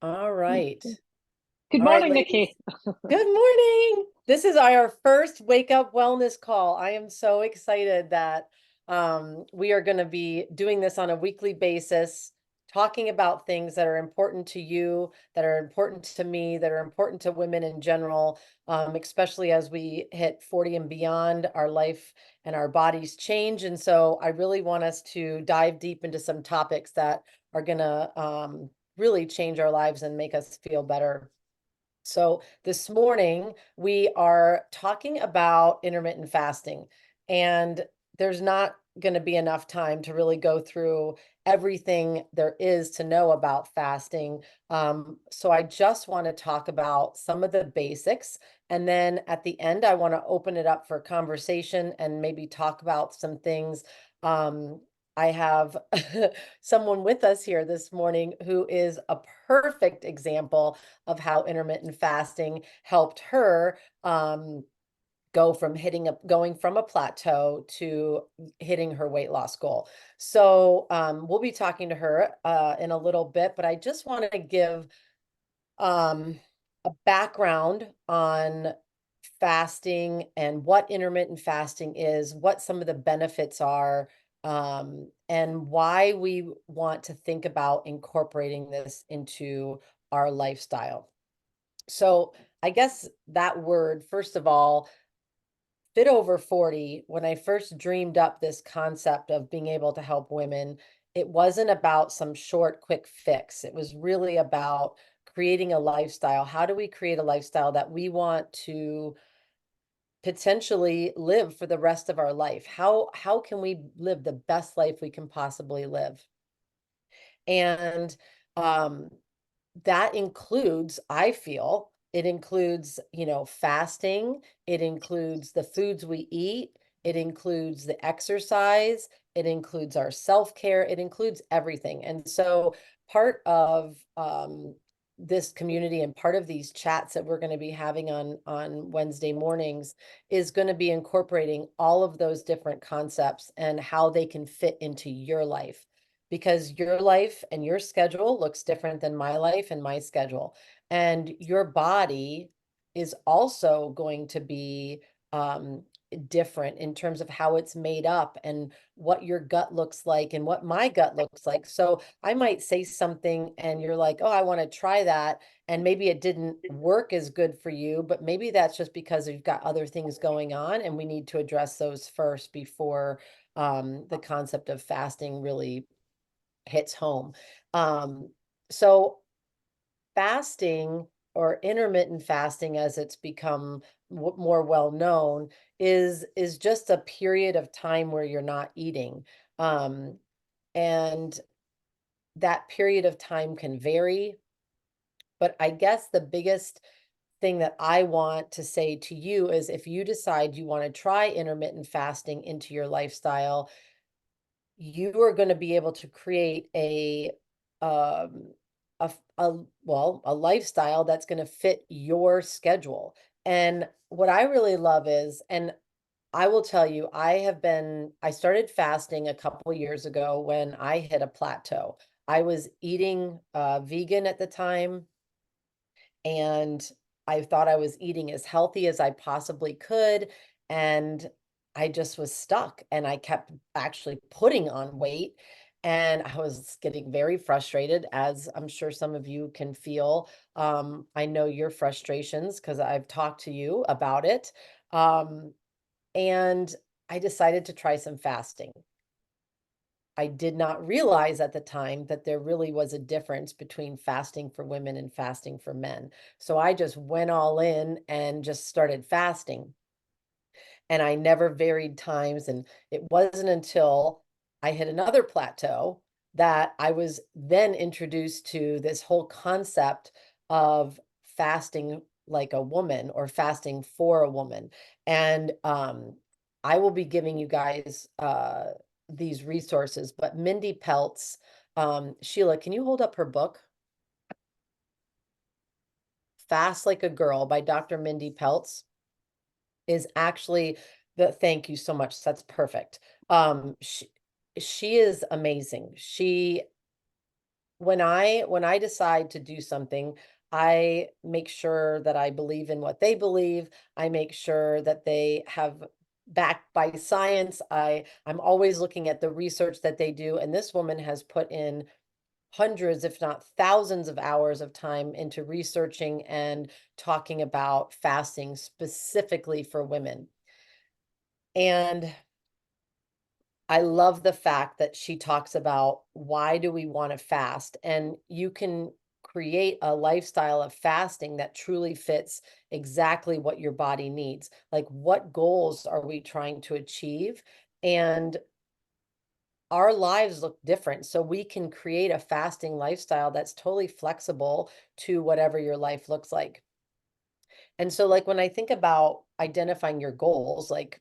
All right. Good All right, morning, ladies. Nikki. Good morning. This is our first wake up wellness call. I am so excited that we are going to be doing this on a weekly basis, talking about things that are important to you, that are important to me, that are important to women in general, especially as we hit 40 and beyond, our life and our bodies change. And so I really want us to dive deep into some topics that are going to really change our lives and make us feel better. So this morning we are talking about intermittent fasting, and there's not going to be enough time to really go through everything there is to know about fasting. So I just want to talk about some of the basics, and then at the end, I want to open it up for conversation and maybe talk about some things. Um, I have someone with us here this morning who is a perfect example of how intermittent fasting helped her going from a plateau to hitting her weight loss goal. So we'll be talking to her in a little bit, but I just want to give um, a background on fasting and what intermittent fasting is, what some of the benefits are, and why we want to think about incorporating this into our lifestyle. So I guess that word, first of all, fit over 40, when I first dreamed up this concept of being able to help women, it wasn't about some short, quick fix. It was really about creating a lifestyle. How do we create a lifestyle that we want to potentially live for the rest of our life? How can we live the best life we can possibly live? And um, that includes, I feel, it includes, fasting, it includes the foods we eat, it includes the exercise, it includes our self-care, it includes everything. And so part of this community and part of these chats that we're going to be having on Wednesday mornings is going to be incorporating all of those different concepts and how they can fit into your life, because your life and your schedule looks different than my life and my schedule. And your body is also going to be different in terms of how it's made up and what your gut looks like and what my gut looks like. So I might say something and you're like, oh, I want to try that. And maybe it didn't work as good for you, but maybe that's just because you've got other things going on and we need to address those first before the concept of fasting really hits home. Um, so fasting, or intermittent fasting as it's become more well known, is just a period of time where you're not eating. Um, and that period of time can vary, but I guess the biggest thing that I want to say to you is if you decide you want to try intermittent fasting into your lifestyle, you are going to be able to create um a lifestyle that's going to fit your schedule. And what I really love is, and I will tell you, I started fasting a couple years ago when I hit a plateau. I was eating vegan at the time, and I thought I was eating as healthy as I possibly could. And I just was stuck and I kept actually putting on weight. And I was getting very frustrated, as I'm sure some of you can feel. I know your frustrations because I've talked to you about it. Um, and I decided to try some fasting. I did not realize at the time that there really was a difference between fasting for women and fasting for men. So I just went all in and just started fasting. And I never varied times. And it wasn't until I hit another plateau that I was then introduced to this whole concept of fasting like a woman or fasting for a woman. And I will be giving you guys these resources, but Mindy Peltz, Sheila, can you hold up her book? Fast Like a Girl by Dr. Mindy Peltz is actually thank you so much. That's perfect. She is amazing. She when I decide to do something, I make sure that I believe in what they believe. I make sure that they have backed by science. I'm always looking at the research that they do, and this woman has put in hundreds, if not thousands of hours of time into researching and talking about fasting specifically for women. And I love the fact that she talks about why do we want to fast? And you can create a lifestyle of fasting that truly fits exactly what your body needs. Like, what goals are we trying to achieve? And our lives look different. So we can create a fasting lifestyle that's totally flexible to whatever your life looks like. And so, like, when I think about identifying your goals, like,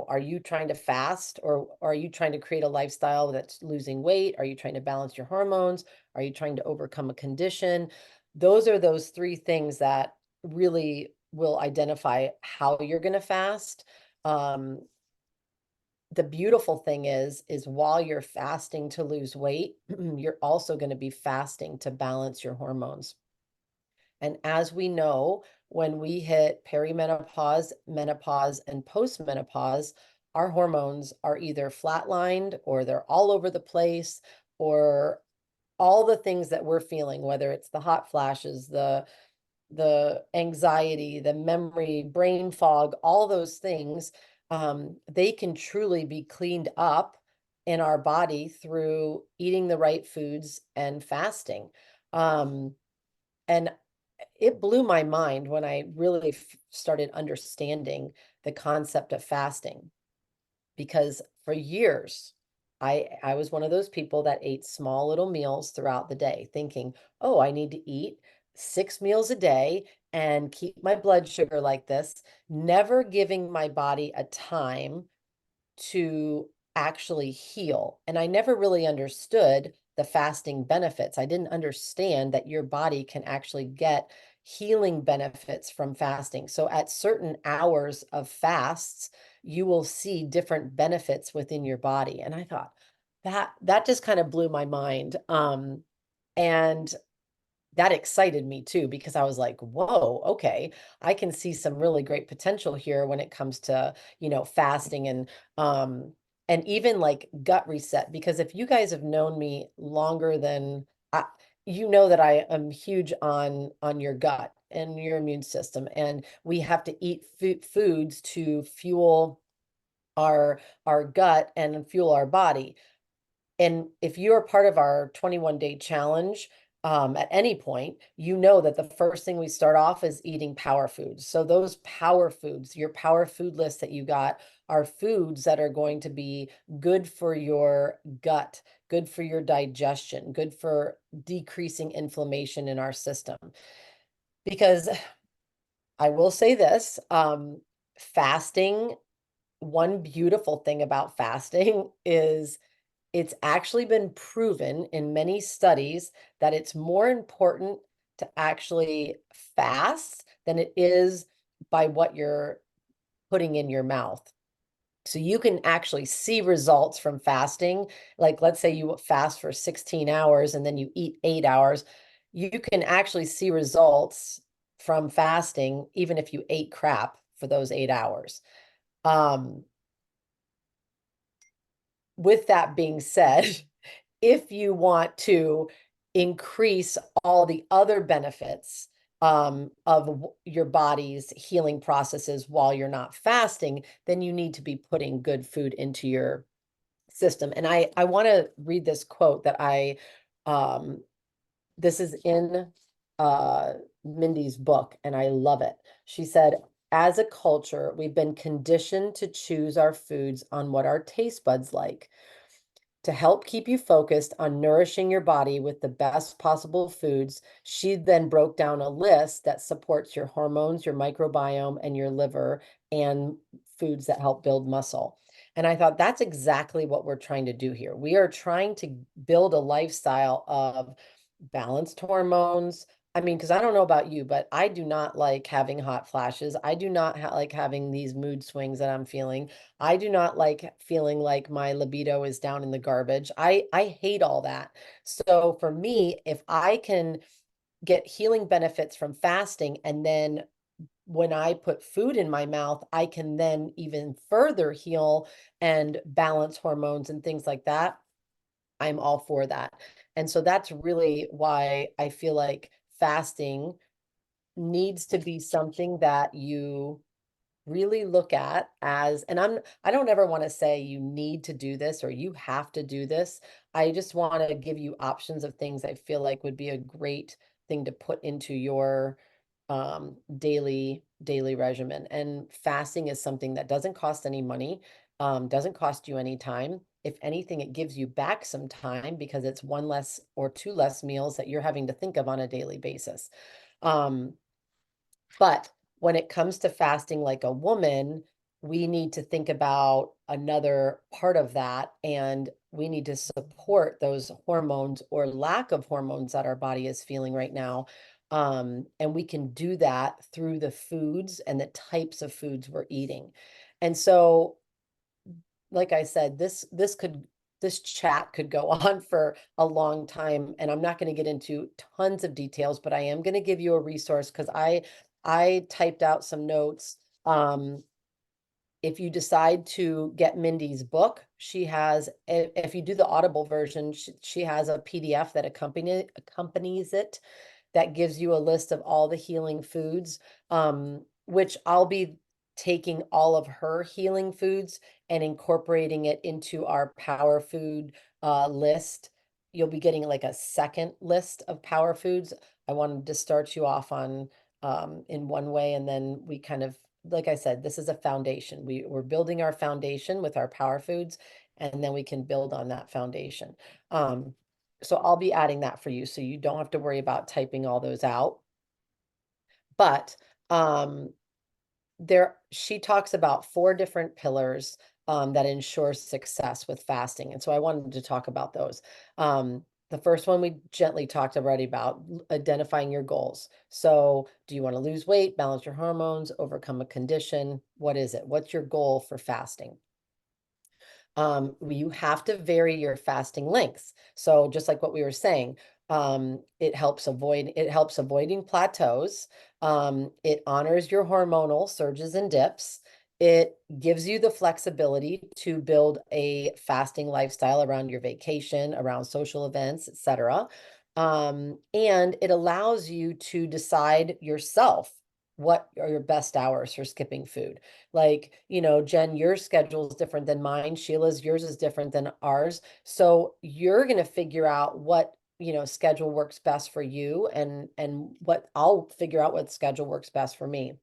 are you trying to fast, or are you trying to create a lifestyle that's losing weight? Are you trying to balance your hormones? Are you trying to overcome a condition? Those are those three things that really will identify how you're going to fast. Um, the beautiful thing is while you're fasting to lose weight, you're also going to be fasting to balance your hormones. And as we know, when we hit perimenopause, menopause, and postmenopause, our hormones are either flatlined or they're all over the place, or all the things that we're feeling, whether it's the hot flashes, the anxiety, the memory, brain fog, all those things, they can truly be cleaned up in our body through eating the right foods and fasting. And it blew my mind when I really started understanding the concept of fasting, because for years I was one of those people that ate small little meals throughout the day, thinking, "Oh, I need to eat 6 meals a day and keep my blood sugar like this," never giving my body a time to actually heal. And I never really understood the fasting benefits. I didn't understand that your body can actually get healing benefits from fasting. So at certain hours of fasts, you will see different benefits within your body. And I thought that just kind of blew my mind. And that excited me too, because I was like, whoa, okay, I can see some really great potential here when it comes to, fasting and even like gut reset. Because if you guys have known me longer than I, you know that I am huge on your gut and your immune system. And we have to eat foods to fuel our gut and fuel our body. And if you're part of our 21-day challenge, at any point, you know that the first thing we start off is eating power foods. So those power foods, your power food list that you got, are foods that are going to be good for your gut, good for your digestion, good for decreasing inflammation in our system. Because I will say this, fasting, one beautiful thing about fasting is it's actually been proven in many studies that it's more important to actually fast than it is by what you're putting in your mouth. So you can actually see results from fasting. Like, let's say you fast for 16 hours and then you eat 8 hours. You can actually see results from fasting, even if you ate crap for those 8 hours. Um, with that being said, if you want to increase all the other benefits of your body's healing processes while you're not fasting, then you need to be putting good food into your system. And I want to read this quote that um, this is in uh, Mindy's book, and I love it. She said, as a culture, we've been conditioned to choose our foods on what our taste buds like. To help keep you focused on nourishing your body with the best possible foods, she then broke down a list that supports your hormones, your microbiome, and your liver, and foods that help build muscle. And I thought that's exactly what we're trying to do here. We are trying to build a lifestyle of balanced hormones, I mean, because I don't know about you, but I do not like having hot flashes. I do not like having these mood swings that I'm feeling. I do not like feeling like my libido is down in the garbage. I hate all that. So for me, if I can get healing benefits from fasting, and then when I put food in my mouth, I can then even further heal and balance hormones and things like that. I'm all for that. And so that's really why I feel like fasting needs to be something that you really look at as, and I don't ever want to say you need to do this or you have to do this. I just want to give you options of things I feel like would be a great thing to put into your daily regimen. And fasting is something that doesn't cost any money, doesn't cost you any time. If anything, it gives you back some time because it's one less or two less meals that you're having to think of on a daily basis. Um, but when it comes to fasting like a woman, we need to think about another part of that, and we need to support those hormones or lack of hormones that our body is feeling right now. And we can do that through the foods and the types of foods we're eating. And so, like I said, this chat could go on for a long time, and I'm not going to get into tons of details, but I am going to give you a resource because I typed out some notes. If you decide to get Mindy's book, she has, if you do the Audible version, she has a PDF that accompanies it, that gives you a list of all the healing foods, which I'll be taking all of her healing foods and incorporating it into our power food list. You'll be getting like a second list of power foods. I wanted to start you off on in one way, and then we kind of, like I said, this is a foundation. We're building our foundation with our power foods, and then we can build on that foundation. Um, so I'll be adding that for you, so you don't have to worry about typing all those out. But um, she talks about four different pillars that ensure success with fasting. And so I wanted to talk about those. The first one we gently talked already about, identifying your goals. So do you want to lose weight, balance your hormones, overcome a condition? What is it? What's your goal for fasting? You have to vary your fasting lengths. So just like what we were saying, it helps avoiding plateaus. It honors your hormonal surges and dips. It gives you the flexibility to build a fasting lifestyle around your vacation, around social events, etc. And it allows you to decide yourself what are your best hours for skipping food. Like, Jen, your schedule is different than mine. Sheila's, yours is different than ours. So you're going to figure out what, schedule works best for you, and what I'll figure out what schedule works best for me.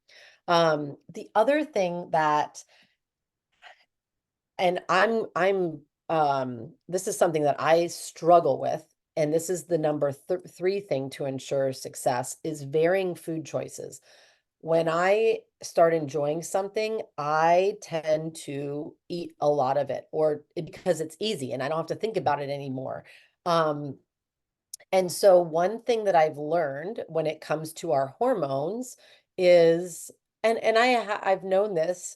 The other thing that, and this is something that I struggle with, and this is the number three thing to ensure success, is varying food choices. When I start enjoying something, I tend to eat a lot of it, because it's easy and I don't have to think about it anymore. Um, and so one thing that I've learned when it comes to our hormones is, and I've known this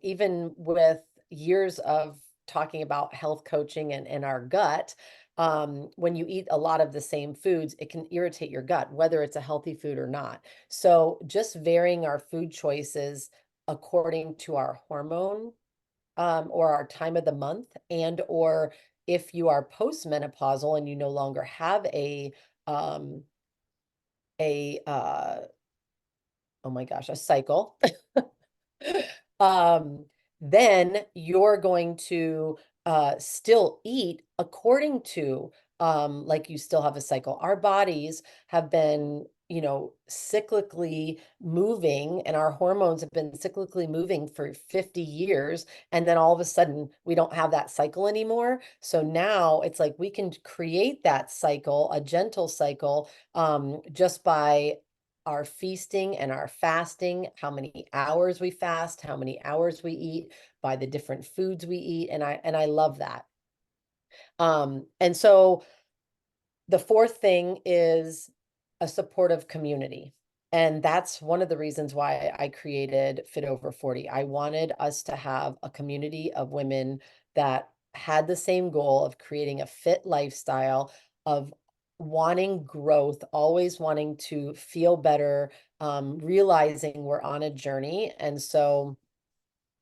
even with years of talking about health coaching and our gut. When you eat a lot of the same foods, it can irritate your gut, whether it's a healthy food or not. So just varying our food choices according to our hormone, or our time of the month, and or if you are postmenopausal and you no longer have um a oh my gosh, a cycle, um, then you're going to still eat according to, like, you still have a cycle. Our bodies have been, cyclically moving, and our hormones have been cyclically moving for 50 years. And then all of a sudden, we don't have that cycle anymore. So now it's like we can create that cycle, a gentle cycle, just by our feasting and our fasting, how many hours we fast, how many hours we eat, by the different foods we eat. And I love that. And so the fourth thing is a supportive community. And that's one of the reasons why I created Fit Over 40. I wanted us to have a community of women that had the same goal of creating a fit lifestyle, of wanting growth, always wanting to feel better, realizing we're on a journey. And so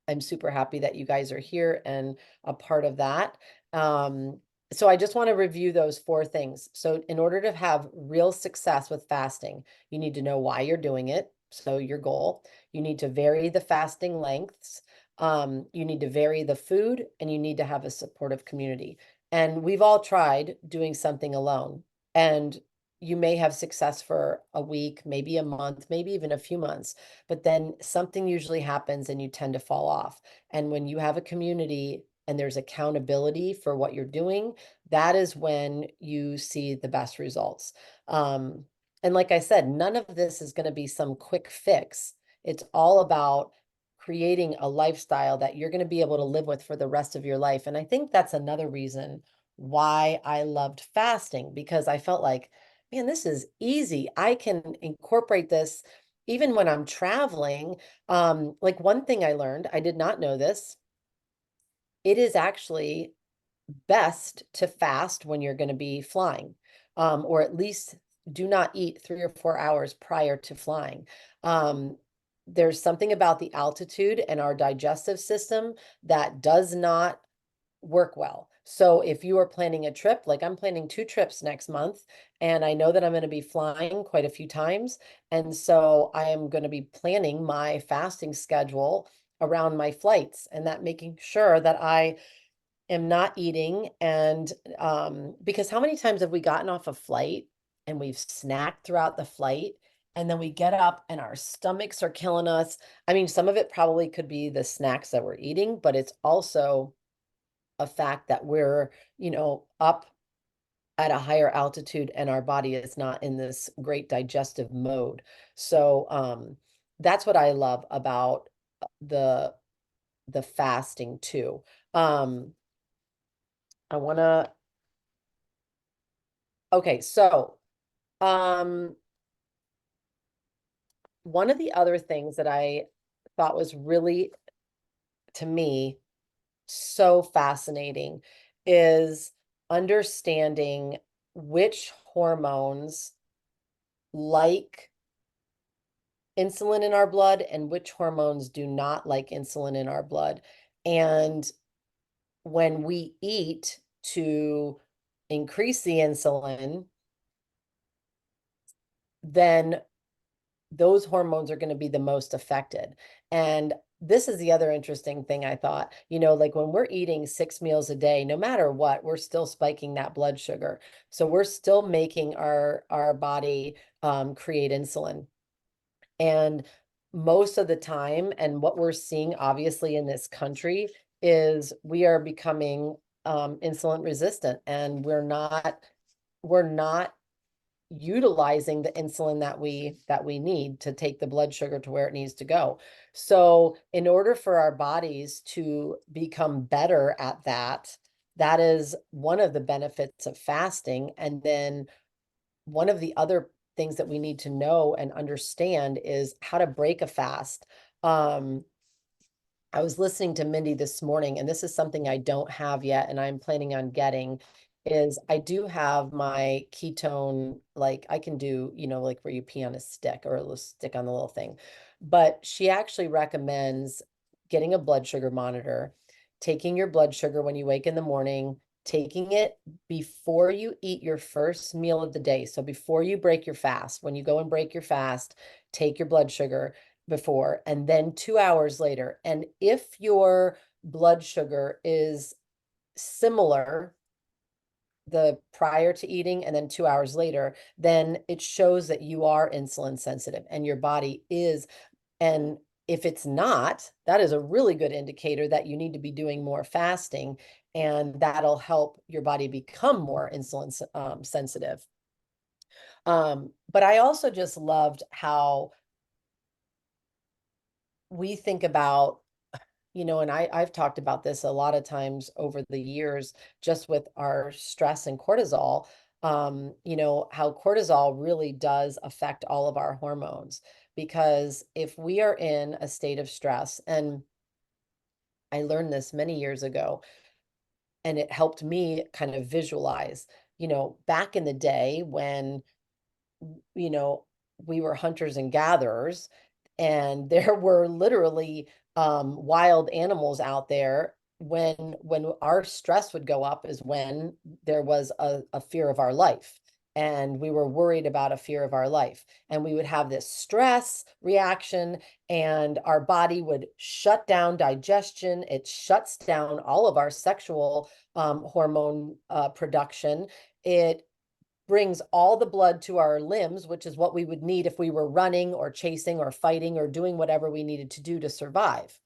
I'm super happy that you guys are here and a part of that. Um, so I just want to review those four things. So in order to have real success with fasting, you need to know why you're doing it. So your goal, you need to vary the fasting lengths. You need to vary the food, and you need to have a supportive community. And we've all tried doing something alone, and you may have success for a week, maybe a month, maybe even a few months, but then something usually happens and you tend to fall off. And when you have a community and there's accountability for what you're doing, that is when you see the best results. Um, and like I said, none of this is going to be some quick fix. It's all about creating a lifestyle that you're going to be able to live with for the rest of your life. And I think that's another reason why I loved fasting, because I felt like, man, this is easy. I can incorporate this even when I'm traveling. Like one thing I learned, I did not know this, it is actually best to fast when you're going to be flying, or at least do not eat 3 or 4 hours prior to flying. Um, there's something about the altitude and our digestive system that does not work well. So if you are planning a trip, like I'm planning 2 trips next month, and I know that I'm going to be flying quite a few times. And so I am going to be planning my fasting schedule around my flights, and that making sure that I am not eating. And because how many times have we gotten off a flight and we've snacked throughout the flight, and then we get up and our stomachs are killing us? I mean, some of it probably could be the snacks that we're eating, but it's also a fact that we're, up at a higher altitude and our body is not in this great digestive mode. So that's what I love about the fasting too. Um, I want to, okay, so um, one of the other things that I thought was really, to me, so fascinating is understanding which hormones like insulin in our blood and which hormones do not like insulin in our blood. And when we eat to increase the insulin, then those hormones are going to be the most affected. And this is the other interesting thing I thought, like when we're eating 6 meals a day, no matter what, we're still spiking that blood sugar. So we're still making our body create insulin. And most of the time, and what we're seeing obviously in this country, is we are becoming insulin resistant, and we're not utilizing the insulin that we need to take the blood sugar to where it needs to go. So in order for our bodies to become better at that, that is one of the benefits of fasting. And then one of the other things that we need to know and understand is how to break a fast. Um, I was listening to Mindy this morning, and this is something I don't have yet, and I'm planning on getting, is I do have my ketone, like I can do, like where you pee on a stick or a little stick on the little thing. But she actually recommends getting a blood sugar monitor, taking your blood sugar when you wake in the morning, taking it before you eat your first meal of the day. So before you break your fast, when you go and break your fast, take your blood sugar before, and then 2 hours later. And if your blood sugar is similar the prior to eating and then 2 hours later, then it shows that you are insulin sensitive and your body is. And if it's not, that is a really good indicator that you need to be doing more fasting, and that'll help your body become more insulin sensitive. But I also just loved how we think about, and I've talked about this a lot of times over the years, just with our stress and cortisol. how cortisol really does affect all of our hormones. Because if we are in a state of stress, and I learned this many years ago, and it helped me kind of visualize, back in the day when you know, we were hunters and gatherers, and there were literally wild animals out there. When our stress would go up is when there was a fear of our life. And we were worried about a fear of our life. And we would have this stress reaction, and our body would shut down digestion. It shuts down all of our sexual hormone production. It brings all the blood to our limbs, which is what we would need if we were running or chasing or fighting or doing whatever we needed to do to survive.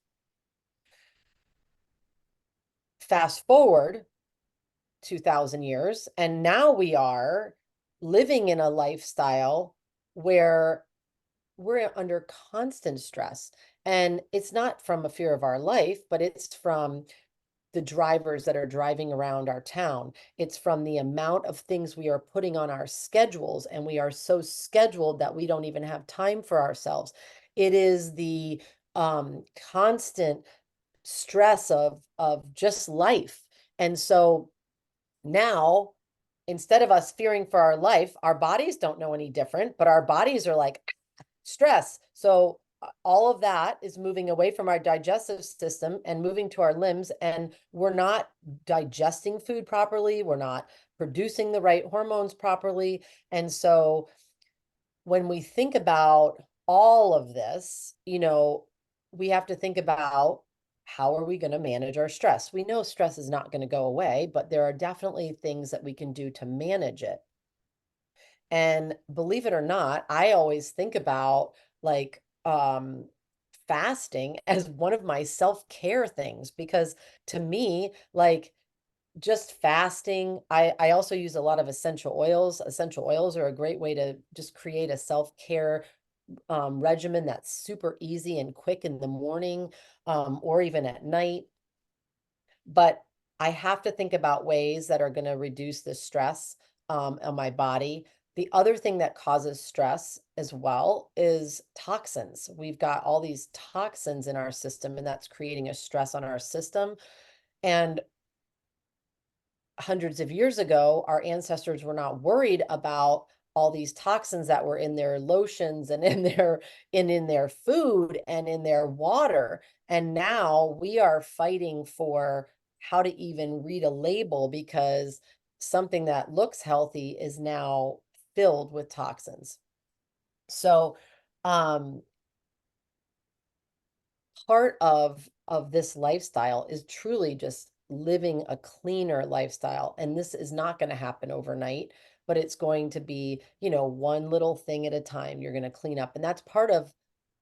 Fast forward 2000 years, and now we are living in a lifestyle where we're under constant stress. And it's not from a fear of our life, but it's from the drivers that are driving around our town. It's from the amount of things we are putting on our schedules, and we are so scheduled that we don't even have time for ourselves. It is the constant stress of just life. And so now, instead of us fearing for our life, our bodies don't know any different, but our bodies are like, stress. So all of that is moving away from our digestive system and moving to our limbs, and we're not digesting food properly. We're not producing the right hormones properly. And so when we think about all of this, we have to think about, how are we going to manage our stress? We know stress is not going to go away, but there are definitely things that we can do to manage it. And believe it or not, I always think about like fasting as one of my self-care things, because to me, like, just fasting, I also use a lot of essential oils. Essential oils are a great way to just create a self-care regimen that's super easy and quick in the morning, or even at night. But I have to think about ways that are going to reduce the stress on my body. The other thing that causes stress as well is toxins. We've got all these toxins in our system, and that's creating a stress on our system. And hundreds of years ago, our ancestors were not worried about all these toxins that were in their lotions and in their food and in their water. And now we are fighting for how to even read a label, because something that looks healthy is now filled with toxins. So, um, part of this lifestyle is truly just living a cleaner lifestyle, and this is not going to happen overnight, but it's going to be, one little thing at a time. You're going to clean up, and that's part of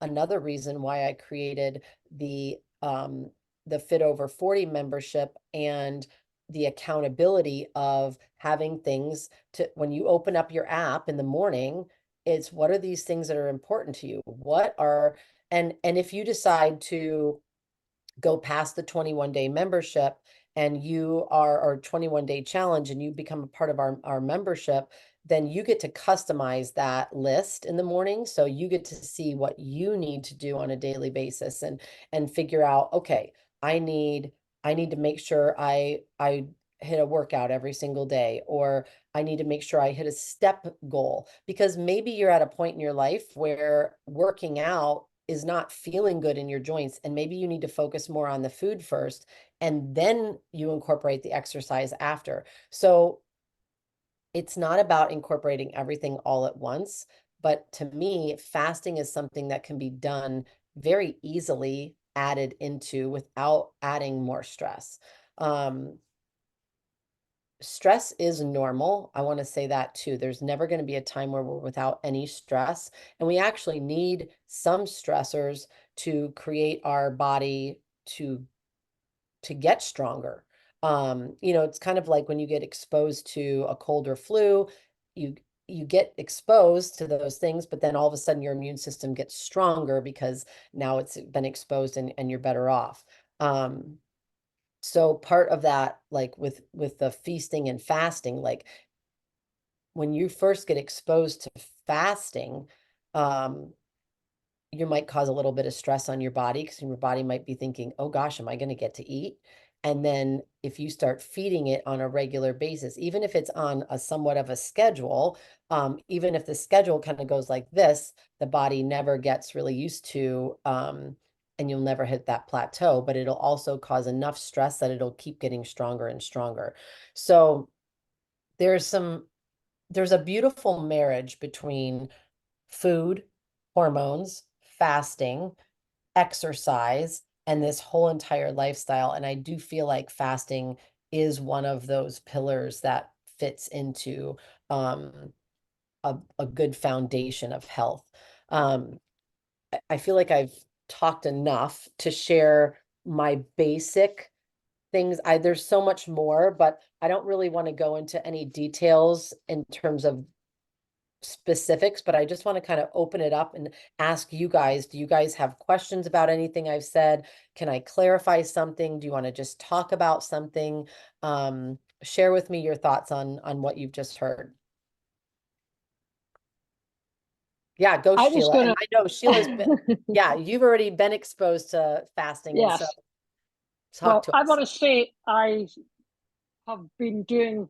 another reason why I created the Fit Over 40 membership, and the accountability of having things to, when you open up your app in the morning, it's, what are these things that are important to you? What are And if you decide to go past the 21-day membership, and you are, or 21-day challenge, and you become a part of our membership, then you get to customize that list in the morning. So you get to see what you need to do on a daily basis, and figure out, okay, I need I need to make sure I hit a workout every single day, or I need to make sure I hit a step goal, because maybe you're at a point in your life where working out is not feeling good in your joints, and maybe you need to focus more on the food first, and then you incorporate the exercise after. So it's not about incorporating everything all at once, but to me, fasting is something that can be done very easily, added into, without adding more stress. Um, Stress is normal. I want to say that too. There's never going to be a time where we're without any stress. And we actually need some stressors to create our body to get stronger. It's kind of like when you get exposed to a cold or flu, you you get exposed to those things, but then all of a sudden your immune system gets stronger because now it's been exposed, and you're better off. So part of that, like with the feasting and fasting, like when you first get exposed to fasting, you might cause a little bit of stress on your body because your body might be thinking, oh gosh, am I going to get to eat? And then if you start feeding it on a regular basis, even if it's on a somewhat of a schedule, even if the schedule kind of goes like this, the body never gets really used to, and you'll never hit that plateau, but it'll also cause enough stress that it'll keep getting stronger and stronger. So there's a beautiful marriage between food, hormones, fasting, exercise, and this whole entire lifestyle. And I do feel like fasting is one of those pillars that fits into a good foundation of health. Um, I feel like I've talked enough to share my basic things. There's so much more, but I don't really want to go into any details in terms of specifics, but I just want to kind of open it up and ask you guys, do you guys have questions about anything I've said? Can I clarify something? Do you want to just talk about something? Share with me your thoughts on what you've just heard. Yeah, go I was Sheila. And gonna, I know Sheila's been, yeah, you've already been exposed to fasting, and so yes. talk Well, to I us. want to say I have been doing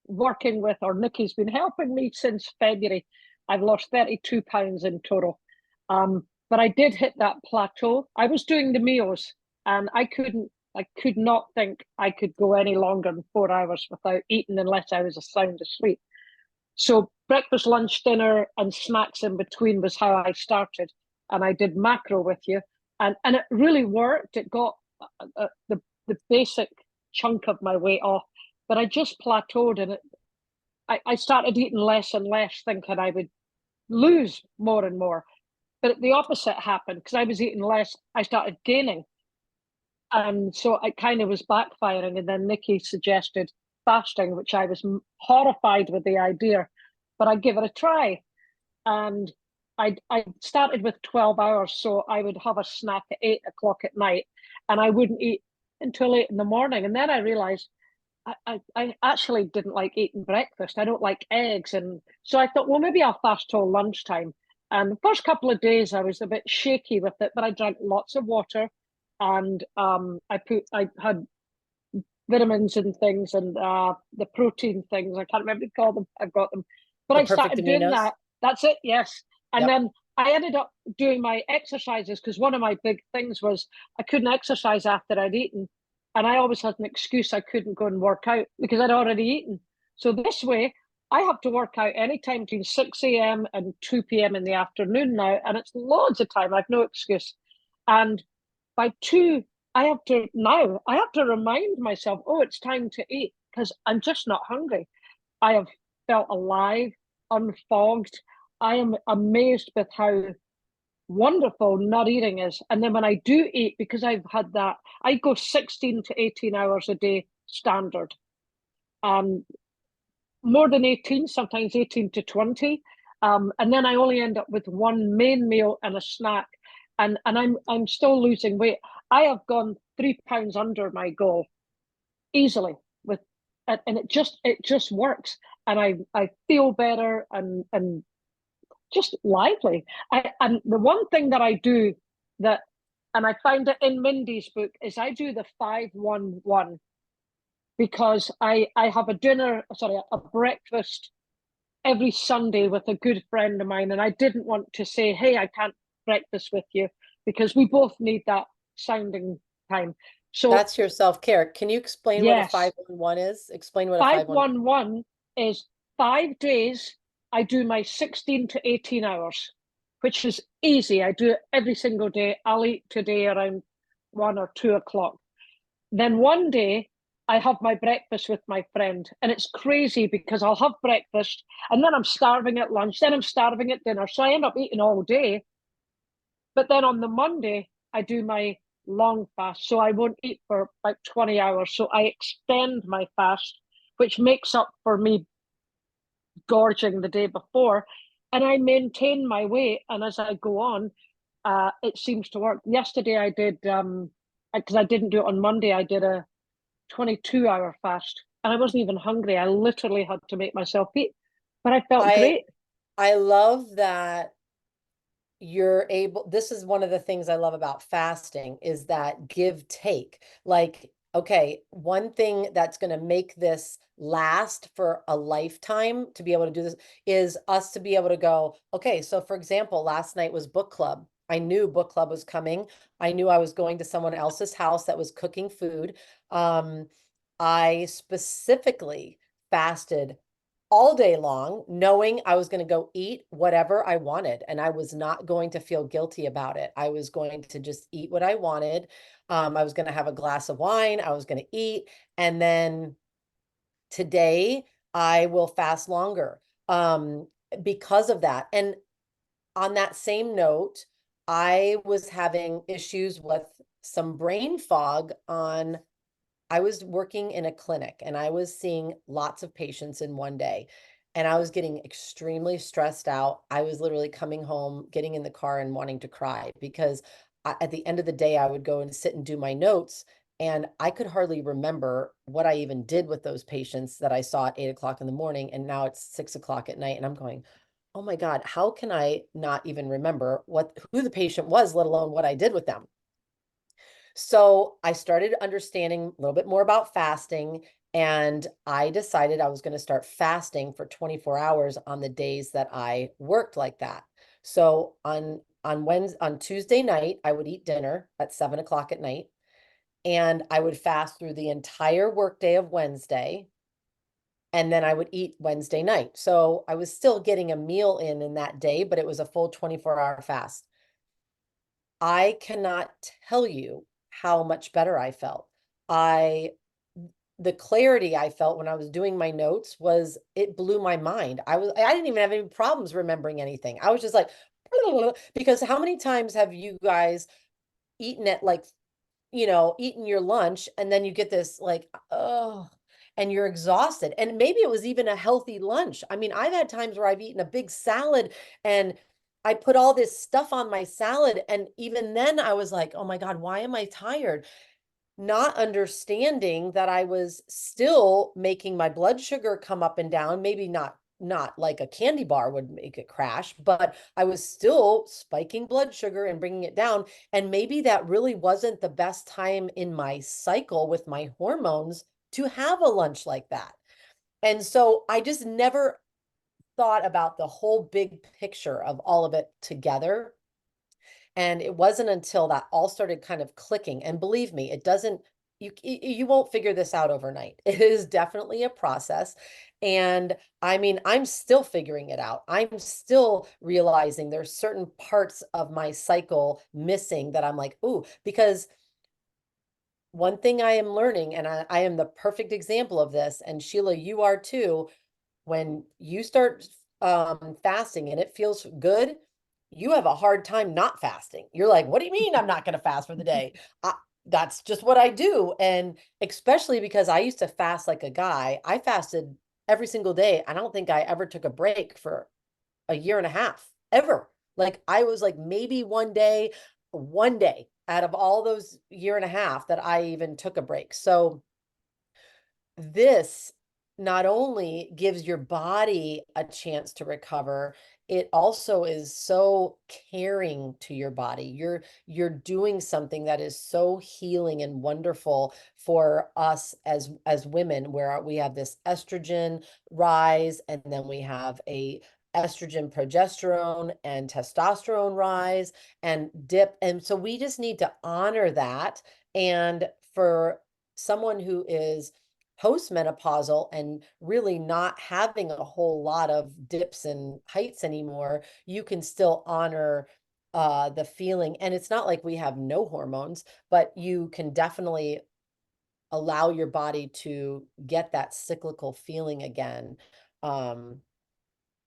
working with, or Nikki's been helping me since February. I've lost 32 pounds in total. But I did hit that plateau. I was doing the meals and I could not think I could go any longer than 4 hours without eating unless I was sound asleep. So breakfast, lunch, dinner, and snacks in between was how I started. And I did macro with you, and it really worked. It got the basic chunk of my weight off, but I just plateaued, and I started eating less and less, thinking I would lose more and more. But the opposite happened because I was eating less. I started gaining, and so it kind of was backfiring. And then Nikki suggested fasting, which I was horrified with the idea, but I give it a try. And I started with 12 hours, so I would have a snack at 8 o'clock at night, and I wouldn't eat until 8 in the morning. And then I realized I actually didn't like eating breakfast. I don't like eggs, and so I thought, well, maybe I'll fast till lunchtime. And the first couple of days, I was a bit shaky with it, but I drank lots of water, and I had vitamins and things, and the protein things. I can't remember what you call them. I've got them, but The I perfect started doing aminos. that. That's it. Yes, and Yep. then I ended up doing my exercises because one of my big things was I couldn't exercise after I'd eaten, and I always had an excuse I couldn't go and work out because I'd already eaten. So this way, I have to work out anytime between 6 a.m. and 2 p.m. in the afternoon now, and it's loads of time. I've no excuse. And by two, I have to remind myself, oh, it's time to eat because I'm just not hungry. I have felt alive, unfogged. I am amazed with how wonderful not eating is. And then when I do eat, because I've had that, I go 16 to 18 hours a day standard. Um, More than 18, sometimes 18 to 20. And then I only end up with one main meal and a snack. And I'm still losing weight. I have gone 3 pounds under my goal easily with and it just works. And I feel better and just lively. And the one thing that I do that and I find it in Mindy's book is I do the 5-1-1 because I have a dinner, sorry, a breakfast every Sunday with a good friend of mine, and I didn't want to say, "Hey, I can't breakfast with you," because we both need that sounding time. So That's your self-care. Can you explain what a yes, 511 is? Explain what a five 511. one one is 5 days. I do my 16 to 18 hours, which is easy. I do it every single day. I'll eat today around 1 or 2 o'clock. Then one day I have my breakfast with my friend, and it's crazy because I'll have breakfast and then I'm starving at lunch, then I'm starving at dinner. So I end up eating all day. But then on the Monday, I do my long fast. So I won't eat for like 20 hours. So I extend my fast, which makes up for me gorging the day before. And I maintain my weight. And as I go on, it seems to work. Yesterday I did, because I didn't do it on Monday, I did a 22-hour fast, and I wasn't even hungry. I literally had to make myself eat. but I felt I great. I love that you're able, this is one of the things I love about fasting is that give take. Like, okay, one thing that's going to make this last for a lifetime to be able to do this is us to be able to go, okay, so for example, last night was book club. I knew book club was coming. I knew I was going to someone else's house that was cooking food. Um, I specifically fasted all day long, knowing I was going to go eat whatever I wanted. And I was not going to feel guilty about it. I was going to just eat what I wanted. I was going to have a glass of wine. I was going to eat. And then today I will fast longer because of that. And on that same note, I was having issues with some brain fog on I was working in a clinic and I was seeing lots of patients in one day. And I was getting extremely stressed out. I was literally coming home, getting in the car and wanting to cry because at the end of the day, I would go and sit and do my notes. And I could hardly remember what I even did with those patients that I saw at 8 o'clock in the morning. And now it's 6 o'clock at night. And I'm going, oh my God, how can I not even remember who the patient was, let alone what I did with them? So I started understanding a little bit more about fasting, and I decided I was going to start fasting for 24 hours on the days that I worked like that. So on Tuesday night, I would eat dinner at 7 o'clock at night, and I would fast through the entire workday of Wednesday, and then I would eat Wednesday night. So I was still getting a meal in that day, but it was a full 24-hour fast. I cannot tell you how much better I felt. I the clarity I felt when I was doing my notes was it blew my mind. I didn't even have any problems remembering anything. I was just like because how many times have you guys eaten at like eating your lunch and then you get this like, oh, and you're exhausted. And maybe it was even a healthy lunch. I mean, I've had times where I've eaten a big salad and I put all this stuff on my salad. And even then I was like, oh my God, why am I tired? Not understanding that I was still making my blood sugar come up and down, maybe not like a candy bar would make it crash, but I was still spiking blood sugar and bringing it down. And maybe that really wasn't the best time in my cycle with my hormones to have a lunch like that. And so I just never thought about the whole big picture of all of it together. And it wasn't until that all started kind of clicking. And believe me, it doesn't, you won't figure this out overnight. It is definitely a process. And I mean, I'm still figuring it out. I'm still realizing there's certain parts of my cycle missing that I'm like, ooh, because one thing I am learning, and I am the perfect example of this, and Sheila, you are too, when you start fasting and it feels good, you have a hard time not fasting. You're like, what do you mean I'm not going to fast for the day? I, that's just what I do. And especially because I used to fast like a guy, I fasted every single day. I don't think I ever took a break for a year and a half, ever. Like I was like maybe one day out of all those year and a half that I even took a break. So this not only gives your body a chance to recover, it also is so caring to your body. You're doing something that is so healing and wonderful for us as women, where we have this estrogen rise, and then we have a estrogen, progesterone, and testosterone rise and dip. And so we just need to honor that. And for someone who is postmenopausal and really not having a whole lot of dips and heights anymore, you can still honor the feeling. And it's not like we have no hormones, but you can definitely allow your body to get that cyclical feeling again um,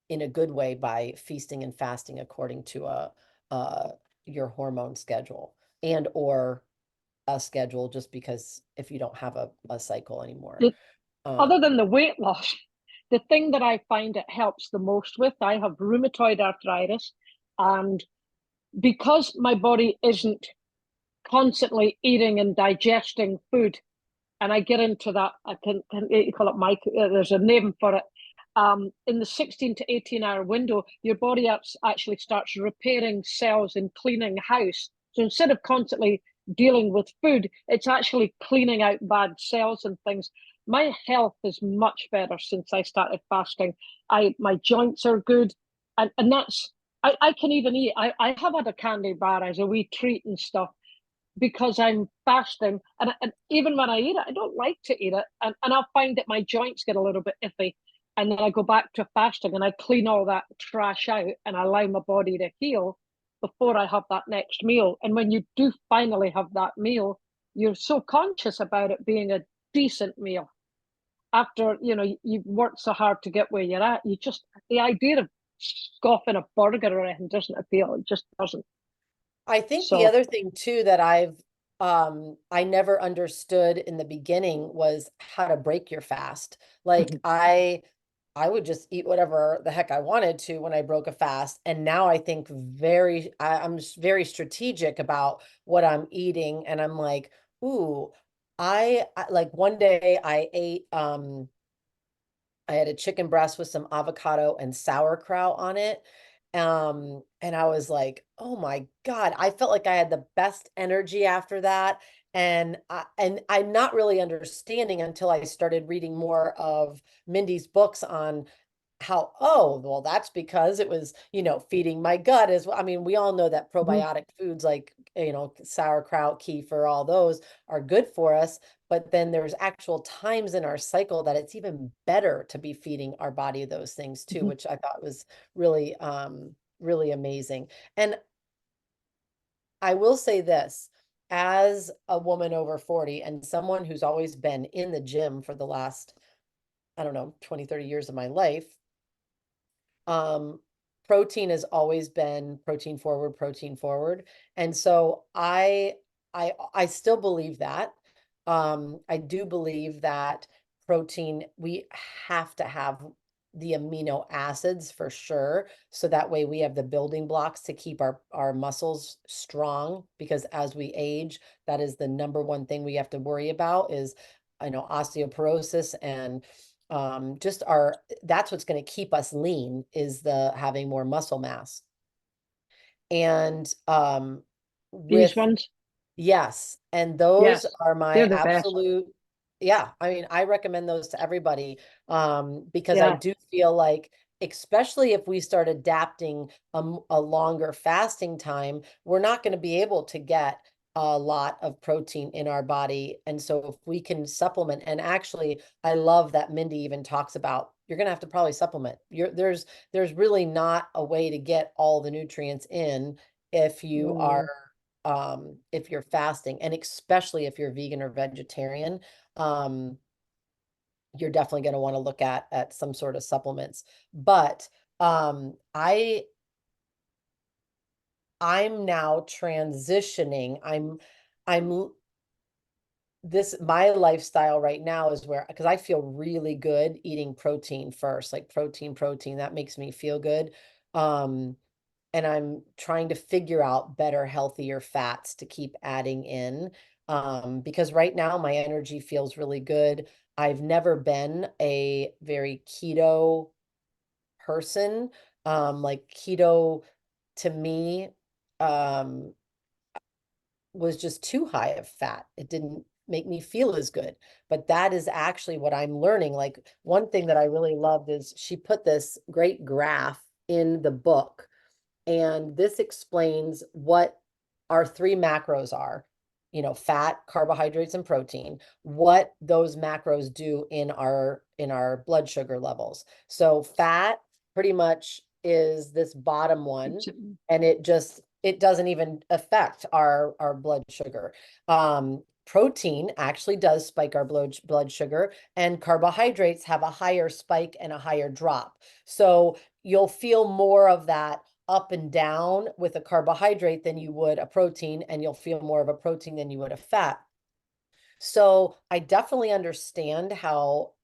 in a good way by feasting and fasting according to uh, your hormone schedule and or a schedule, just because if you don't have a cycle anymore. The, other Um, than the weight loss, the thing that I find it helps the most with, I have rheumatoid arthritis, and because my body isn't constantly eating and digesting food, and I get into that, I can you call it my, there's a name for it. in the 16 to 18-hour window, your body actually starts repairing cells and cleaning house. So instead of constantly dealing with food, it's actually cleaning out bad cells and things. My health is much better since I started fasting. My joints are good, and that's I can even eat. I have had a candy bar as a wee treat and stuff because I'm fasting. And even when I eat it, I don't like to eat it. And I'll find that my joints get a little bit iffy. And then I go back to fasting and I clean all that trash out and I allow my body to heal before I have that next meal. And when you do finally have that meal, you're so conscious about it being a decent meal. After, you've worked so hard to get where you're at, the idea of scoffing a burger or anything doesn't appeal. It just doesn't. I think the So, other thing too that I never understood in the beginning was how to break your fast. Like I would just eat whatever the heck I wanted to when I broke a fast. And now I think I'm just very strategic about what I'm eating. And I'm like, ooh, like one day I ate I had a chicken breast with some avocado and sauerkraut on it. And I was like, oh my God, I felt like I had the best energy after that. And I'm not really understanding until I started reading more of Mindy's books on how, oh, well, that's because it was, feeding my gut as well. I mean, we all know that probiotic foods like, sauerkraut, kefir, all those are good for us. But then there's actual times in our cycle that it's even better to be feeding our body those things too, which I thought was really, really amazing. And I will say this, as a woman over 40 and someone who's always been in the gym for the last, I don't know, 20, 30 years of my life, um, protein has always been protein forward, protein forward. And so I still believe that. I do believe that protein, we have to have the amino acids for sure. So that way we have the building blocks to keep our muscles strong, because as we age, that is the number one thing we have to worry about is, osteoporosis and just that's what's going to keep us lean is the having more muscle mass. And these with ones, yes, and those yes, are they're my the best. absolute, yeah, I mean, I recommend those to everybody, because I Yeah. do feel like, especially if we start adapting a longer fasting time, we're not going to be able to get a lot of protein in our body. And so if we can supplement, and actually, I love that Mindy even talks about you're going to have to probably supplement. There's really not a way to get all the nutrients in if you are Mm. if you're fasting, and especially if you're vegan or vegetarian, um, you're definitely going to want to look at some sort of supplements. But I'm now transitioning. I'm this my lifestyle right now is where, because I feel really good eating protein first, like protein, that makes me feel good. Um, and I'm trying to figure out better, healthier fats to keep adding in. Because right now my energy feels really good. I've never been a very keto person. Like keto to me, um, was just too high of fat. It didn't make me feel as good. But that is actually what I'm learning. Like one thing that I really loved is she put this great graph in the book, and this explains what our three macros are, fat, carbohydrates, and protein, what those macros do in our blood sugar levels. So fat pretty much is this bottom one, Keeps it. and it doesn't even affect our blood sugar. Protein actually does spike our blood sugar, and carbohydrates have a higher spike and a higher drop. So you'll feel more of that up and down with a carbohydrate than you would a protein, and you'll feel more of a protein than you would a fat. So I definitely understand how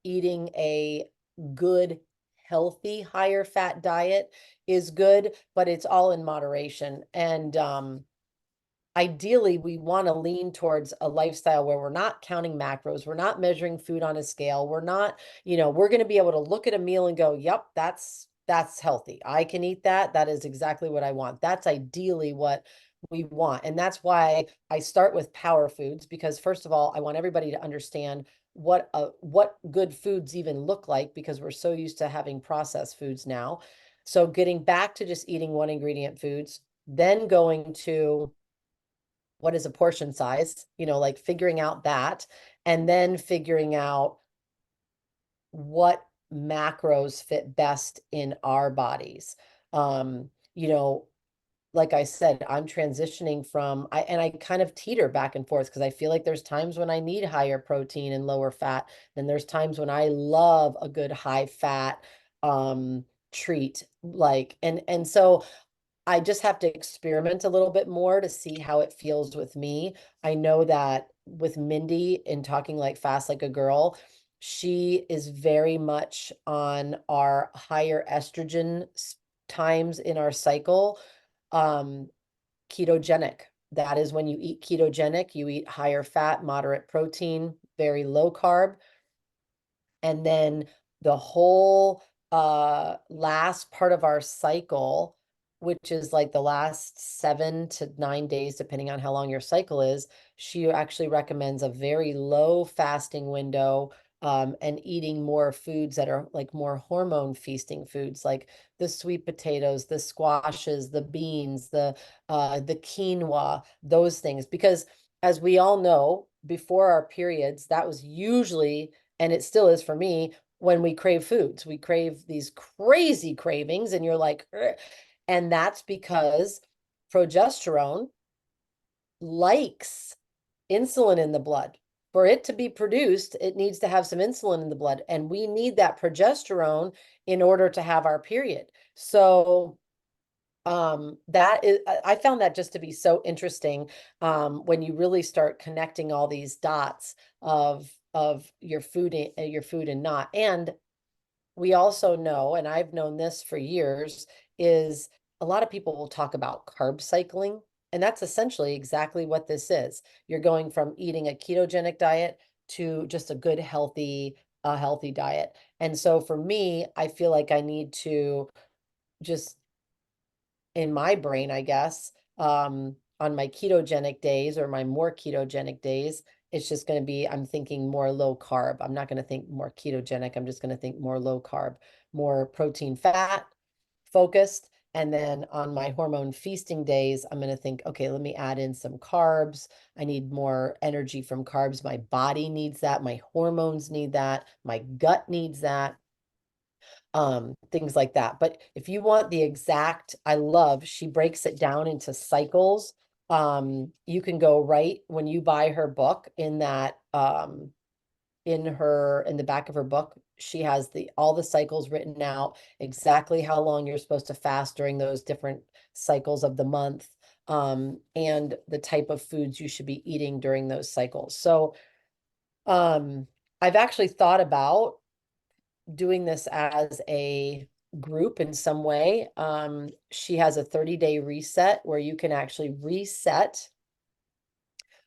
eating a good, healthy, higher fat diet is good, but it's all in moderation. And ideally we want to lean towards a lifestyle where we're not counting macros, we're not measuring food on a scale, we're not, we're going to be able to look at a meal and go, yep, that's healthy. I can eat that. That is exactly what I want. That's ideally what we want. And that's why I start with power foods, because first of all, I want everybody to understand what good foods even look like, because we're so used to having processed foods now. So getting back to just eating one ingredient foods, then going to what is a portion size, like figuring out that, and then figuring out what macros fit best in our bodies. Um, you know, like I said, I'm transitioning and I kind of teeter back and forth because I feel like there's times when I need higher protein and lower fat. Then there's times when I love a good high fat treat. And so I just have to experiment a little bit more to see how it feels with me. I know that with Mindy, in talking like fast like a girl, she is very much on our higher estrogen times in our cycle, um, ketogenic. That is when you eat ketogenic, you eat higher fat, moderate protein, very low carb. And then the whole last part of our cycle, which is like the last 7 to 9 days, depending on how long your cycle is, she actually recommends a very low fasting window, and eating more foods that are like more hormone feasting foods, like the sweet potatoes, the squashes, the beans, the quinoa, those things. Because as we all know, before our periods, that was usually, and it still is for me, when we crave foods. We crave these crazy cravings, and you're like, "Ugh." And that's because progesterone likes insulin in the blood. For it to be produced, it needs to have some insulin in the blood, and we need that progesterone in order to have our period. So that is, I found that just to be so interesting, when you really start connecting all these dots of your food and not. And we also know, and I've known this for years, is a lot of people will talk about carb cycling, and that's essentially exactly what this is. You're going from eating a ketogenic diet to just a healthy diet. And so for me, I feel like I need to just, in my brain, I guess, on my ketogenic days or my more ketogenic days, it's just going to be, I'm thinking more low carb. I'm not going to think more ketogenic. I'm just going to think more low carb, more protein fat focused. And then on my hormone feasting days, I'm going to think, okay, let me add in some carbs. I need more energy from carbs. My body needs that. My hormones need that. My gut needs that, things like that. But if you want the exact, she breaks it down into cycles. You can go right when you buy her book, in that, in the back of her book, she has all the cycles written out, exactly how long you're supposed to fast during those different cycles of the month, and the type of foods you should be eating during those cycles. So, um, I've actually thought about doing this as a group in some way. She has a 30-day reset where you can actually reset.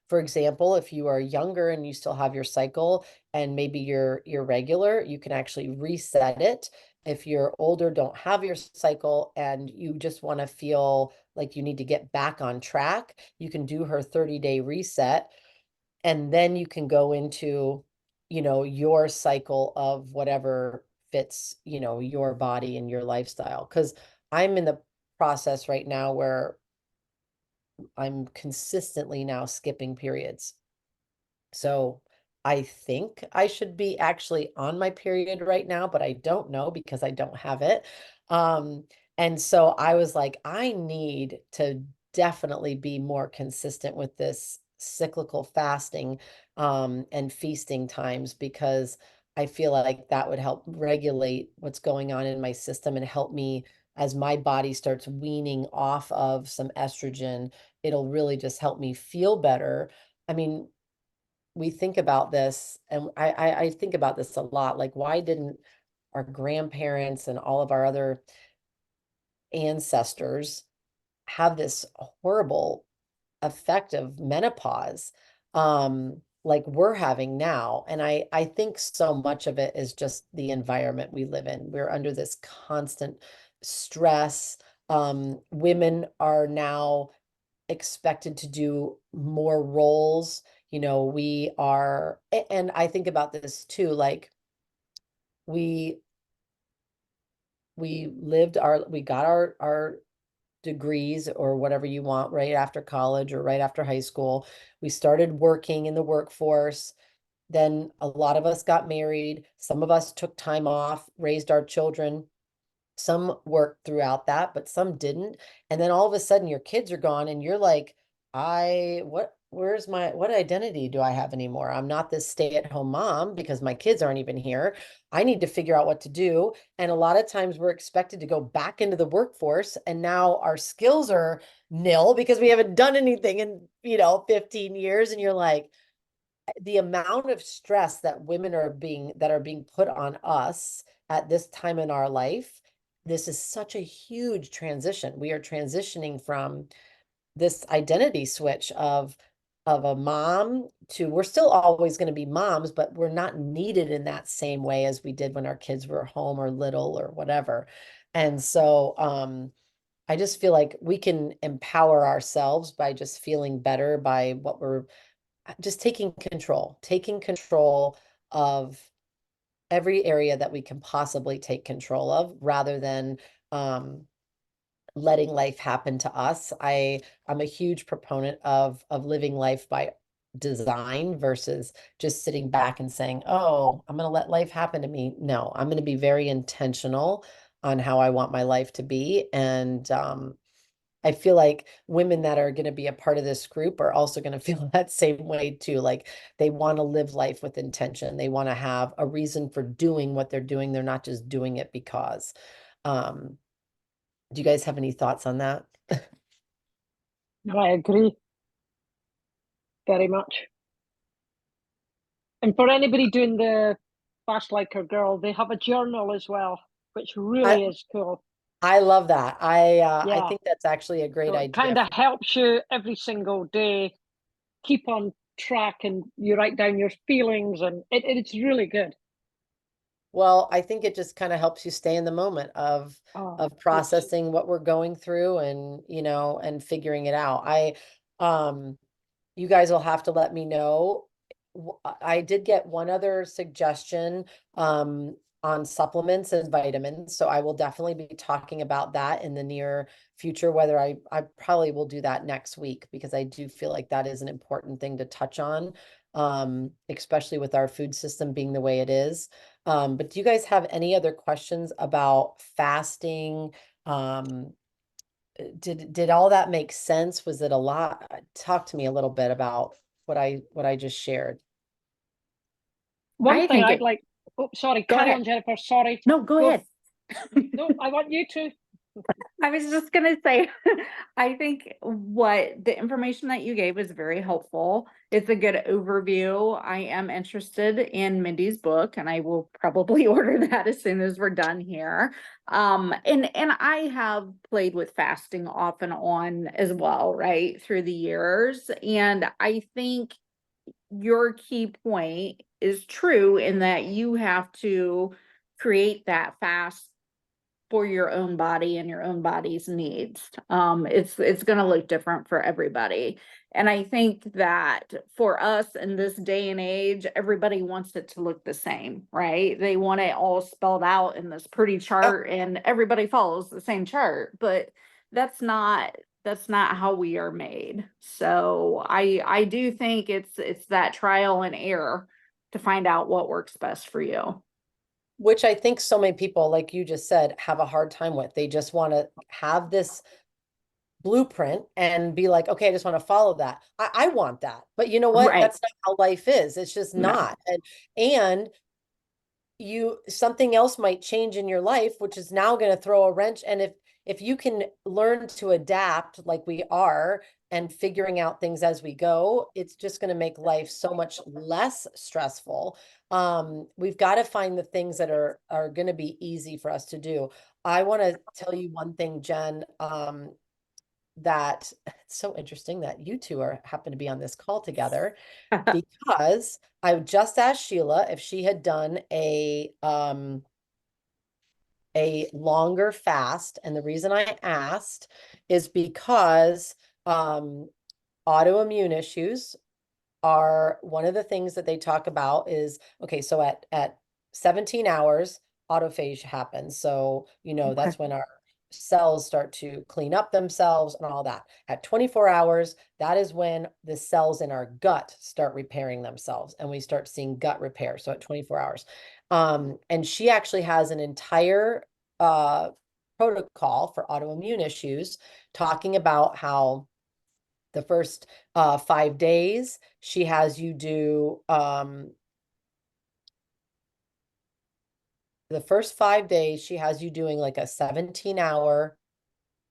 For example, if you are younger and you still have your cycle and maybe you're irregular, you can actually reset it. If you're older, don't have your cycle, and you just want to feel like you need to get back on track, you can do her 30-day reset, and then you can go into, your cycle of whatever fits, your body and your lifestyle. Because I'm in the process right now where I'm consistently now skipping periods. So I think I should be actually on my period right now, but I don't know because I don't have it. Um, and so I was like, I need to definitely be more consistent with this cyclical fasting, and feasting times, because I feel like that would help regulate what's going on in my system and help me as my body starts weaning off of some estrogen. It'll really just help me feel better. I mean, we think about this, and I think about this a lot. Like, why didn't our grandparents and all of our other ancestors have this horrible, effect of menopause, like we're having now. And I think so much of it is just the environment we live in. We're under this constant stress. Women are now expected to do more roles. You know, we are, and I think about this too, like we we got our degrees or whatever you want right after college or right after high school. We started working in the workforce. Then a lot of us got married. Some of us took time off, raised our children. Some worked throughout that, but some didn't. And then all of a sudden your kids are gone and you're like, what identity do I have anymore? I'm not this stay-at-home mom because my kids aren't even here. I need to figure out what to do. And a lot of times we're expected to go back into the workforce and now our skills are nil because we haven't done anything in, 15 years. And you're like, the amount of stress that women are being put on us at this time in our life, this is such a huge transition. We are transitioning from this identity switch of a mom to, we're still always going to be moms, but we're not needed in that same way as we did when our kids were home or little or whatever. And so I just feel like we can empower ourselves by just feeling better by what we're just taking control of every area that we can possibly take control of rather than um, letting life happen to us. I'm a huge proponent of living life by design versus just sitting back and saying, "Oh, I'm going to let life happen to me." No, I'm going to be very intentional on how I want my life to be. And I feel like women that are going to be a part of this group are also going to feel that same way too. Like they want to live life with intention. They want to have a reason for doing what they're doing. They're not just doing it because. Um, do you guys have any thoughts on that? I agree very much. And for anybody doing the Fast Like a Girl, they have a journal as well, which I really is cool. I love that. I Yeah. think that's actually a great So it idea. kind of helps you every single day keep on track and you write down your feelings and it's really good. Well, I think it just kind of helps you stay in the moment Oh, of it's processing what we're going through and, and figuring it out. Um you guys will have to let me know. I did get one other suggestion on supplements and vitamins, so I will definitely be talking about that in the near future, whether I probably will do that next week because I do feel like that is an important thing to touch on, especially with our food system being the way it is. But do you guys have any other questions about fasting? Um, did all that make sense? Was it a lot? Talk to me a little bit about what I just shared. one I thing think I'd it, like. Oh, sorry, go carry ahead. on, Jennifer. Sorry. No, go Go. ahead. No, I want you to. I was just gonna say, I think what the information that you gave is very helpful. It's a good overview. I am interested in Mindy's book, and I will probably order that as soon as we're done here. And I have played with fasting off and on as well, right, through the years. And I think your key point is true in that you have to create that fast for your own body and your own body's needs. It's going to look different for everybody. And I think that for us in this day and age, everybody wants it to look the same, right? They want it all spelled out in this pretty Yeah. chart and everybody follows the same chart, but that's not that's not how we are made. So I do think it's that trial and error to find out what works best for you. Which I think so many people, like you just said, have a hard time with. They just want to have this blueprint and be like, okay, I just want to follow that. I want that. But you know what? Right. That's not how life is. It's just No. not. And something else might change in your life, which is now going to throw a wrench. And if you can learn to adapt like we are and figuring out things as we go, it's just going to make life so much less stressful. We've got to find the things that are going to be easy for us to do. I want to tell you one thing, Jen. that it's so interesting that you two happen to be on this call together, because I just asked Sheila if she had done a longer fast. And the reason I asked is because autoimmune issues are one of the things that they talk about is, okay, so at 17 hours, autophagy happens. So, Okay. that's when our cells start to clean up themselves and all that. At 24 hours, that is when the cells in our gut start repairing themselves and we start seeing gut repair. So at 24 hours. And she actually has an entire protocol for autoimmune issues, talking about how the first 5 days she has you do the first 5 days she has you doing like a 17-hour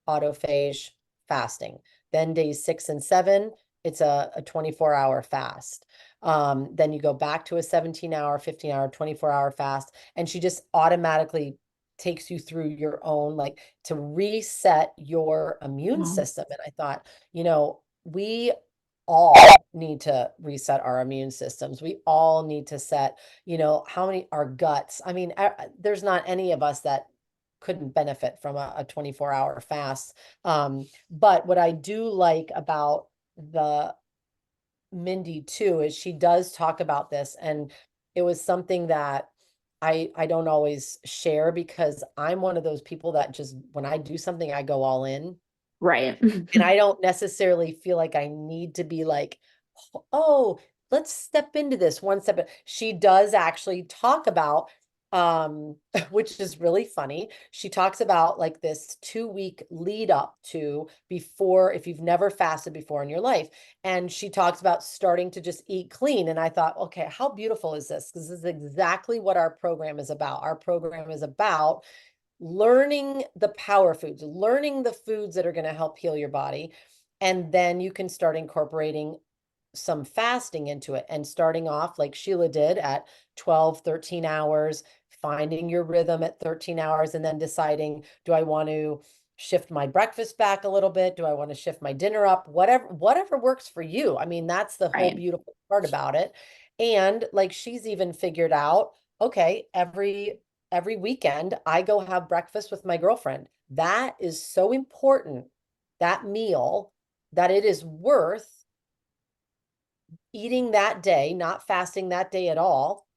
autophage fasting. Then days 6 and 7, it's a 24-hour fast. Then you go back to a 17-hour, 15-hour, 24-hour fast, and she just automatically takes you through your own, like, to reset your immune system. And I thought, we all need to reset our immune systems. We all need to set, how many, our guts. I mean, there's not any of us that couldn't benefit from a 24-hour fast. But what I do like about the Mindy too is she does talk about this, and it was something that I don't always share, because I'm one of those people that just, when I do something, I go all in. Right. And I don't necessarily feel like I need to be like, oh, let's step into this one step. She does actually talk about, which is really funny. She talks about like this 2-week lead up to, before, if you've never fasted before in your life. And she talks about starting to just eat clean. And I thought, okay, how beautiful is this? Because this is exactly what our program is about. Our program is about learning the power foods, learning the foods that are going to help heal your body. And then you can start incorporating some fasting into it, and starting off like Sheila did at 12, 13 hours, finding your rhythm at 13 hours, and then deciding, do I want to shift my breakfast back a little bit? Do I want to shift my dinner up? Whatever works for you. I mean, that's the whole Right. beautiful part about it. And like, she's even figured out, okay, every weekend I go have breakfast with my girlfriend. That is so important, that meal, that it is worth eating that day, not fasting that day at all,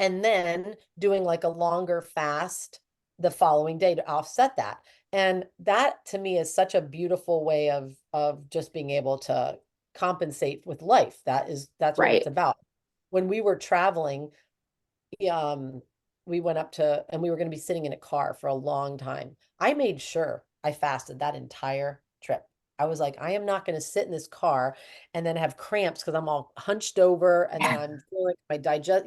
and then doing like a longer fast the following day to offset that. And that to me is such a beautiful way of just being able to compensate with life. That's what it's Right. about. When we were traveling, um, we went up to, and we were going to be sitting in a car for a long time. I made sure I fasted that entire trip. I was like, I am not going to sit in this car and then have cramps because I'm all hunched over, and then I'm feeling like my digest,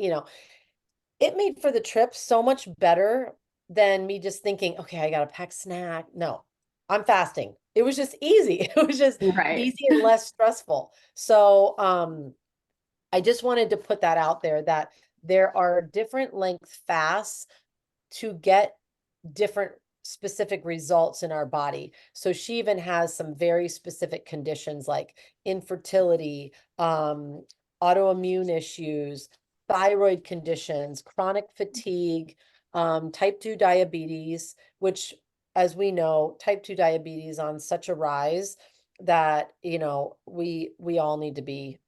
it made for the trip so much better than me just thinking, okay, I got to pack snack. No, I'm fasting. It was just easy. It was just Right. easy and less stressful. So, I just wanted to put that out there, that there are different length fasts to get different specific results in our body. So she even has some very specific conditions like infertility, autoimmune issues, thyroid conditions, chronic fatigue, type 2 diabetes, which, as we know, type 2 diabetes on such a rise that, we all need to be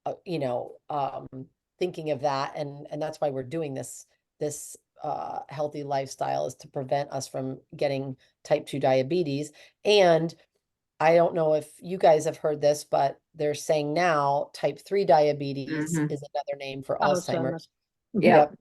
uh, you know, um, thinking of that. And that's why we're doing this healthy lifestyle, is to prevent us from getting type 2 diabetes. And I don't know if you guys have heard this, but they're saying now type 3 diabetes Hmm. is another name for Alzheimer's. Alzheimer's. Yep. Yep.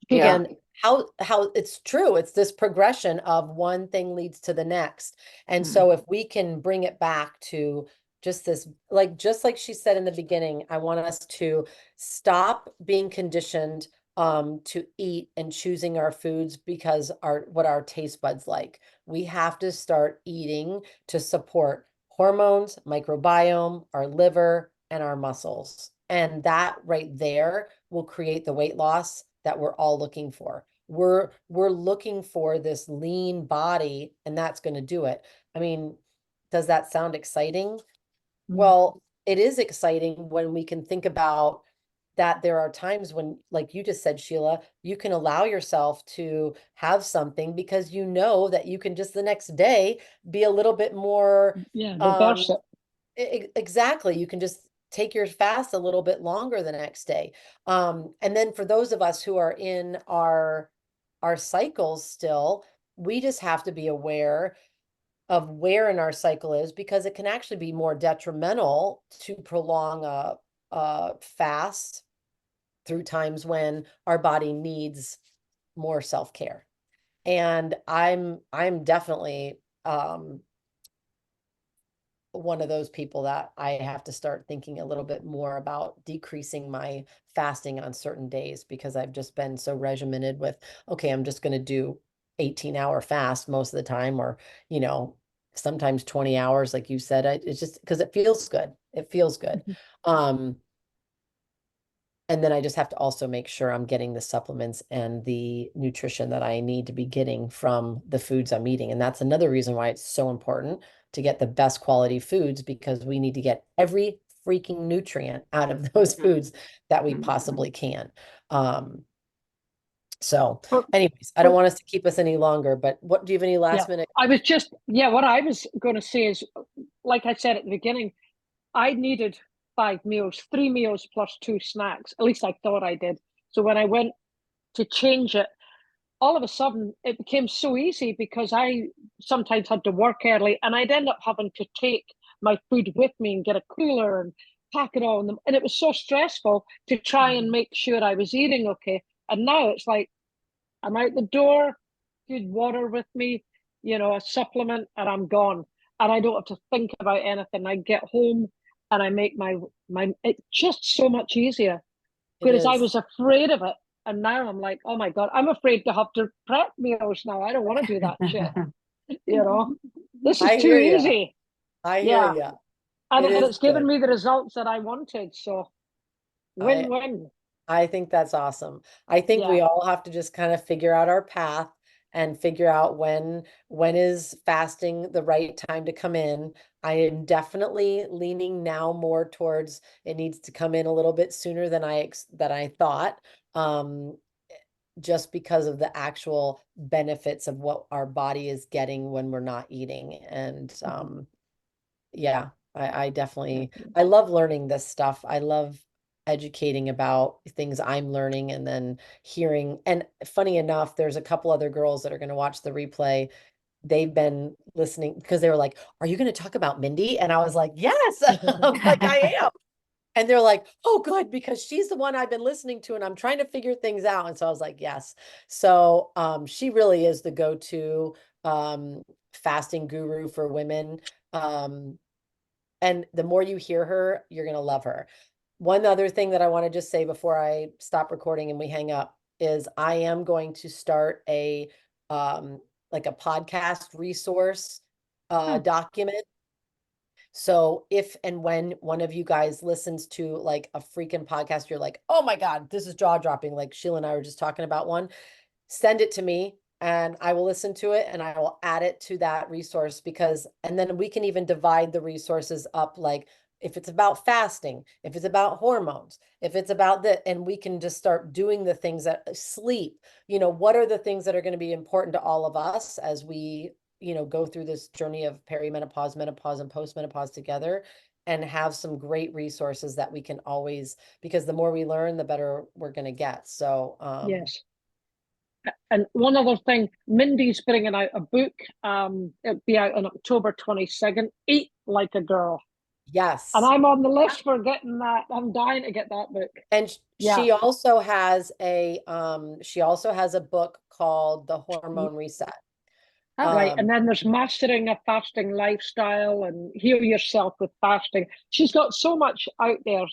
Yeah. And how it's true. It's this progression of one thing leads to the next. And Mm. so if we can bring it back to just this, like, just like she said in the beginning, I want us to stop being conditioned to eat and choosing our foods because what our taste buds like. We have to start eating to support hormones, microbiome, our liver, and our muscles. And that right there will create the weight loss that we're all looking for. We're looking for this lean body, and that's going to do it. I mean, Does that sound exciting? Mm. Well, it is exciting when we can think about that there are times when, like you just said, Sheila, you can allow yourself to have something because you know that you can just the next day be a little bit more, Yeah, reverse it. exactly. You can just take your fast a little bit longer the next day. And then for those of us who are in our cycles still, we just have to be aware of where in our cycle is, because it can actually be more detrimental to prolong a fast through times when our body needs more self-care. And I'm definitely one of those people that I have to start thinking a little bit more about decreasing my fasting on certain days, because I've just been so regimented with, okay, I'm just going to do 18-hour fast most of the time, or, you know, sometimes 20 hours, like you said. It's just because it feels good. It feels good. Um, and then I just have to also make sure I'm getting the supplements and the nutrition that I need to be getting from the foods I'm eating. And that's another reason why it's so important to get the best quality foods, because we need to get every freaking nutrient out of those foods that we possibly can. So For, anyways, I don't for, want us to keep us any longer, but what do you have any yeah, last minute? what I was going to say is, like I said at the beginning, I needed 5 meals, 3 meals plus 2 snacks. At least I thought I did. So when I went to change it, all of a sudden it became so easy because I sometimes had to work early and I'd end up having to take my food with me and get a cooler and pack it all in them. And it was so stressful to try and make sure I was eating okay. And now it's like I'm out the door, good water with me, a supplement, and I'm gone. And I don't have to think about anything. I get home and I make my it's just so much easier. It Whereas I is. was afraid of it. And now I'm like, oh my God, I'm afraid to have to prep meals now. I don't want to do that shit. You know, this is I too hear you. easy. I hear Yeah. you. And, It and is it's given good. me the results that I wanted. So I win-win. I think that's awesome. I think Yeah. we all have to just kind of figure out our path and figure out when is fasting the right time to come in. I am definitely leaning now more towards it needs to come in a little bit sooner than I thought. Um, just because of the actual benefits of what our body is getting when we're not eating. And yeah, I definitely, I love learning this stuff. I love educating about things I'm learning and then hearing. And funny enough, there's a couple other girls that are going to watch the replay. They've been listening because they were like, "Are you going to talk about Mindy?" And I was like, "Yes." I'm like, "I am." And they're like, "Oh, good, because she's the one I've been listening to and I'm trying to figure things out." And so I was like, "Yes." So she really is the go-to fasting guru for women. Um, and the more you hear her, you're going to love her. One other thing that I want to just say before I stop recording and we hang up is I am going to start a like a podcast resource document. So if and when one of you guys listens to like a freaking podcast, you're like, "Oh my God, this is jaw dropping." Like Sheila and I were just talking about one, send it to me and I will listen to it and I will add it to that resource, because, and then we can even divide the resources up, like if it's about fasting, if it's about hormones, if it's about that, and we can just start doing the things that sleep, what are the things that are going to be important to all of us as we, go through this journey of perimenopause, menopause, and postmenopause together, and have some great resources that we can always, because the more we learn, the better we're going to get. So, Yes. And one other thing, Mindy's bringing out a book. It'll be out on October 22nd. Eat Like a Girl. And yes. I'm on the list for getting that. I'm dying to get that book. And Yeah. she also has a book called The Hormone Reset. Right. And Um, then there's Mastering a Fasting Lifestyle and Heal Yourself with Fasting. She's got so much out there